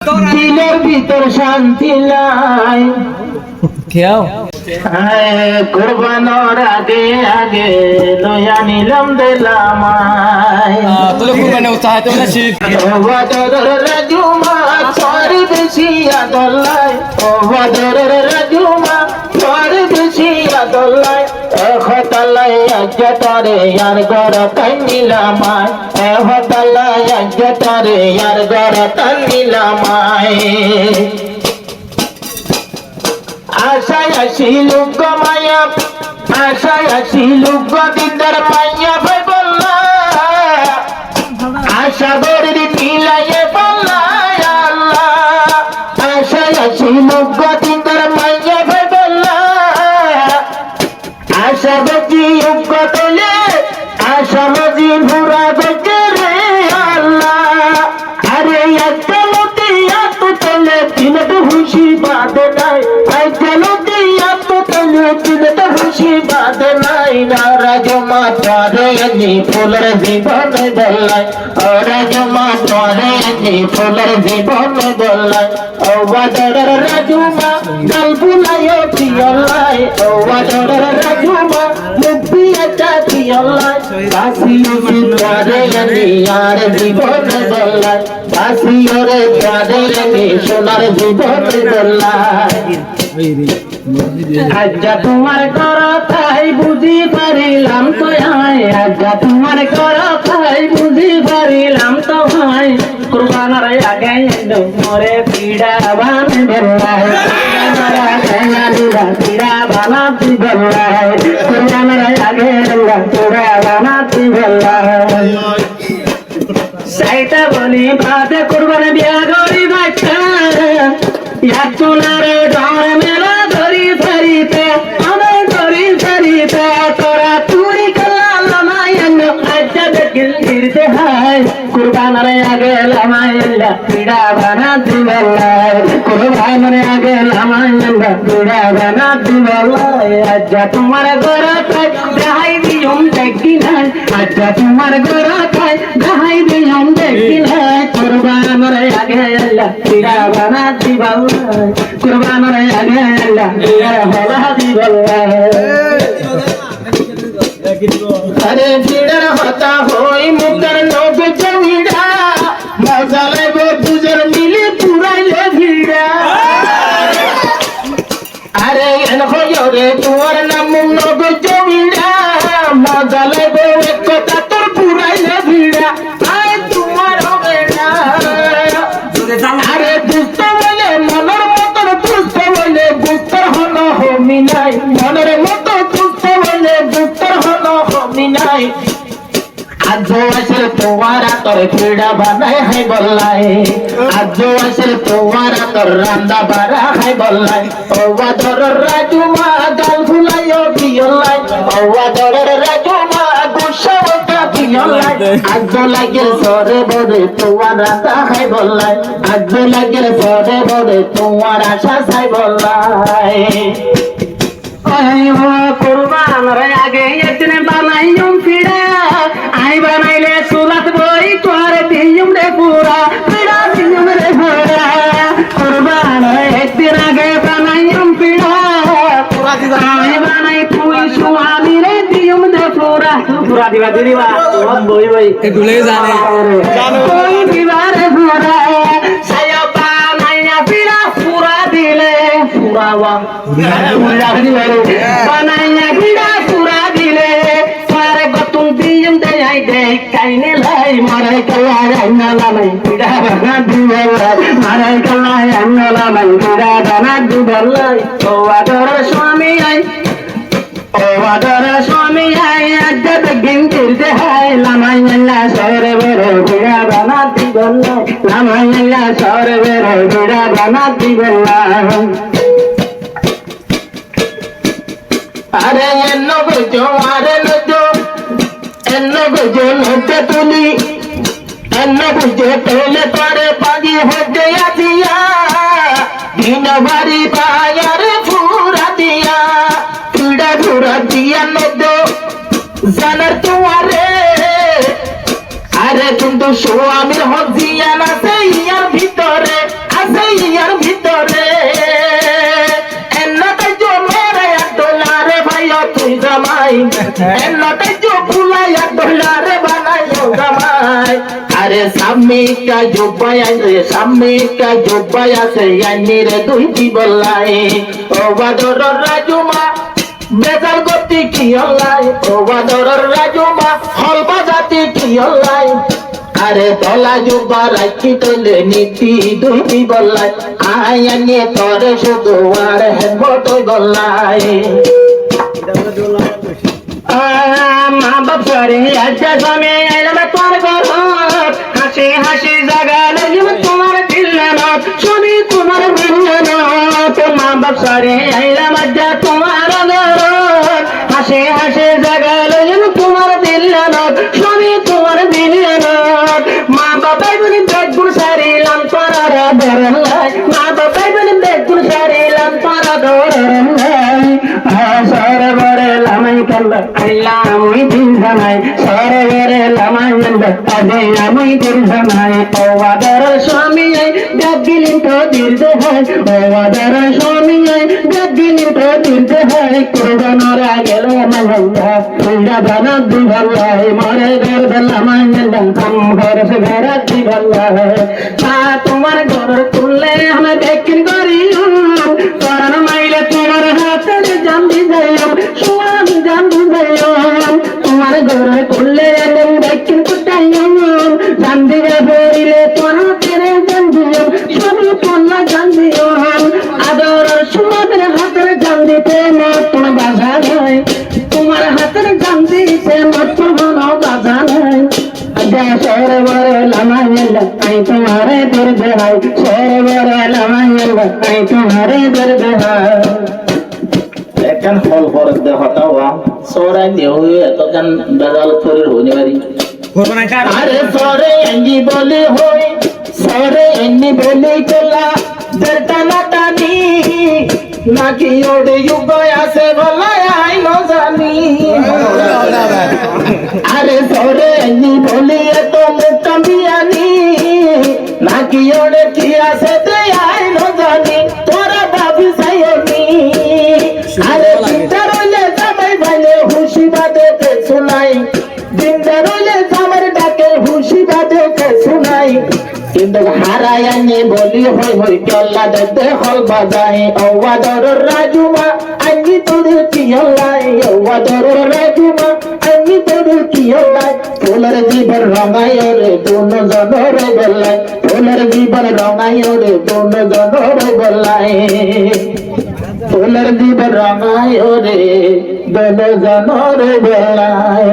দিলের ভিতর শান্তি নাই খেয়াও কোরবানোর আগে আগে লইয়া নিলাম দিলাম তোলে কুরবানি উৎসাহ তোলে শিখ বদরের রাজুমা তোর বেশি আদলাই ও বদরের রাজুমা তোর বেশি আদলাই হতালাই আজ্ঞাতারে আর গড় তাই নিলামায় হতালাই আজ্ঞাতারে আর গড় তাই নিলামায় আশায় আসিল মায়া আশায় আসিল দিদার মাইয়া ভাই বললা আশা গরির মিলাইয়ে বললা আল্লাহ আশায় আসিল দিদার মাইয়া ভাই বললা আশা গজি তোলে আশা মজি ভুরা গজে রে আল্লাহ আরে একটা মতে এত তোলে তিনটা খুশি বাদে নাই রাজমা তোরে নি ফুলের জীবন বললাই ও রাজমা তোরে নি ফুলের জীবন বললাই ও বাদরের রাজমা গাল বুলায় পিয়লাই ও বাদরের রাজমা মুক্তি এটা পিয়লাই বাসিও তোরে নি আর জীবন বললাই বাসিও রে তোরে নি সোনার জীবন বললাই আজ্জা তোমার কথাই বুঝি পারিলাম তো আজ্জা তোমার কথাই বুঝি পারিলাম তো কুরবানার আগে মরে পিড়া বান বেলায় পিড়া বানাতি বেলায় কুরবানার আগে পিড়া বানাতি বেলায় সাইটা বলি বাদে কুরবান বিয়া গরি বাচ্চা ইয়াতুনারে ডর মেলা ধরি ধরিতে আমার ধরি ধরিতে তোরা চুরি কালামায়ান আজ্জা দেখিল গিরতে হায় কুরবানের আগে লামায়াল্লা পিড়া বানা দিবাল্লাহ কুরবানের আগে লামায়াল্লা পিড়া বানা দিবাল্লাহ আজ্জা তোমার গরা তাই দেখাই দিয়ম দেখি না আজ্জা তোমার গরা তাই দেখাই দিয়ম দেখি না কুরবানের আগে আল্লাহ পিড়া বানা দিবাল্লাহ কুরবানের আগে আল্লাহ পিড়া বানা দিবাল্লাহ अरे भीड़ होता होई मुकर लोग जमीड़ा मजा ले वो गुजर मिली पूरा ले भीड़ा अरे इन हो रे तुअर नाम लोग जमीड़ा मजा ले वो एक का तोर पूरा ले भीड़ा आए तुम्हार हो बेड़ा अरे दुष्ट बोले मनर मतन दुष्ट बोले दुष्ट होना हो मिनाई मनर मत दुष्ट बोले दुष्ट होना हो मिनाई আজো আসে তোমারা তোর পিড়া বানাই হাই বললাই আজো আসে তোমারা তোর রান্দা বাড়া হাই বললাই ও বাদরের রাজুমা গাল ফুলাইও বিয়লাই ও বাদরের রাজুমা গুসাওটা বিয়লাই আজো লাগে সরে বড়ে তোমার রান্দা হাই বললাই আজো লাগে সরে বড়ে তোমার আশা ছাই বললাই কুরবান রে আগে একদিন বানাইম পিড়া আই বানাইলে সুলাত বই তোর দিয়ম রে পুরা পিড়া দিয়ম রে পুরা কুরবান রে একদিন আগে বানাইম পিড়া পুরা দিবা আই বানাই তুই সুয়ামি রে দিয়ম রে পুরা পুরা দিবা বই বই এ দুলে জানে জানো তুই দিবা রে পুরা সায়া বানাইয়া পিড়া পুরা দিলে পুরাওয়া বানাইয়া পিড়া পুরা দিলে সারে গতুম দিয়ম দেই দে কাইনে লাই মারে কলাই আঙ্গালা নাই পিড়া বানা দিবালাই মারে কলাই আঙ্গালা নাই পিড়া বানা দিবালাই ও আদর স্বামী আই ও আদর স্বামী আই আজ্জা দেখিন দিলতে হাই লামাইল্লা সরে বেরো পিড়া বানা দিবালাই লামাইল্লা সরে বেরো পিড়া বানা দিবালাই আরে এন্ন গজো আরে নজো এন্ন গজো নতে তুলি এন্ন গজো তোলে পারে পাগি হতে আসিয়া দিন বাড়ি পায়ারে পুরা দিয়া পিড়া পুরা দিয়া নদো জানার তোমারে আরে কিন্তু স্বামীর হজিয়া না সেই ভিতরে আরে সামিকা জুব্বাই আছে সামিকা জুব্বাই আছে আইনিরে দুইটি বললাই ও বাদর রাজুমা বেজাল গতি কি হলাই ও বাদর রাজুমা হল বাজাতি কি হলাই আরে তলা জুব্বা রাখি তোলে নীতি দুইটি বললাই আইনি তোরে শুধু আর হেমতই বললাই মা বাপ করে আচ্ছা স্বামী আইলাম তোর ঘর হাসি হাসি জাগালে তোমার দিল্লানত স্বামী তোমার দিল্লানত মা বাপ করে আইলাম আচ্ছা তোমার ঘর হাসি হাসি জাগালে তোমার দিল্লানত স্বামী তোমার দিল্লানত মা বাবাই বলি বেগুন সারিলাম তোরা ধরলাই মা বাবাই বলি বেগুন সারিলাম তোরা ধরলাই সরে বরে লামাই কাল্লা আল্লাহ আমি দিন জানাই সরে বরে লামাই কাল্লা আজে আমি দিন জানাই ও আদর স্বামী গদিলিন তো দিলতে হয় ও আদর স্বামী গদিলিন তো দিলতে হয় কোরবানরা গেল মহল্লা ফুলডা বানা দিভাল্লাই মরে ঘর লামাই কাল্লা কাম ঘর সে ঘরা দিভাল্লাই তা তোমার ঘর তুললে আমি দেখিন করি করন মাইলে তোমার হাতে জানবি যাইম সোয়াম জানবি যাইম তোমার ঘরে করলে একদম দেখিন কুটাইম জানবি বইলে তোর হাতে জানবিম সবই তোলা জানবিম আদর সুমাদের হাতের জানবিতে নতুন বাজা নয় তোমার হাতের জানবিতে নতুন বাজা নয় সরে বরে লামাইল আই তোমারে দর্দ হয় সরে বরে লামাইল আই তোমারে দর্দ হয় এখন ফল ফরক দে হটাওয়া সরাই দেও এত গান বেজাল শরীর হইনি পারি আরে সরে এঙ্গি বলে হই সরে এঙ্গি বলে চলা দেরটা নাটানি নাকি ওডে যুগয় আছে বলাই আই ন জানি আরে সরে এঙ্গি বলে এত মুক্তা বিয়ানি নাকি ওডে কি আছে তে আই ন জানি তোরা ভাবি সাইনি আরে চিন্তা রইলে জামাই ভাইলে হুশি বাদে কে শুনাই জিন্দা রইলে জামার ডাকে হুশি বাদে কে শুনাই কিন্তু হারায়ানি বলি হই হই কেল্লা দে হল বাজাই ওয়াদর রাজুমা আইনি তোদের কি হলাই ওয়াদর রাজুমা আইনি তোদের কি হলাই ফুলের জীবন রঙাই রে দুনো জনরে বললাই ফুলের জীবন রঙাই রে দুনো জনরে বললাই ফুলের জীবন রঙাই রে দুনো জনরে বললাই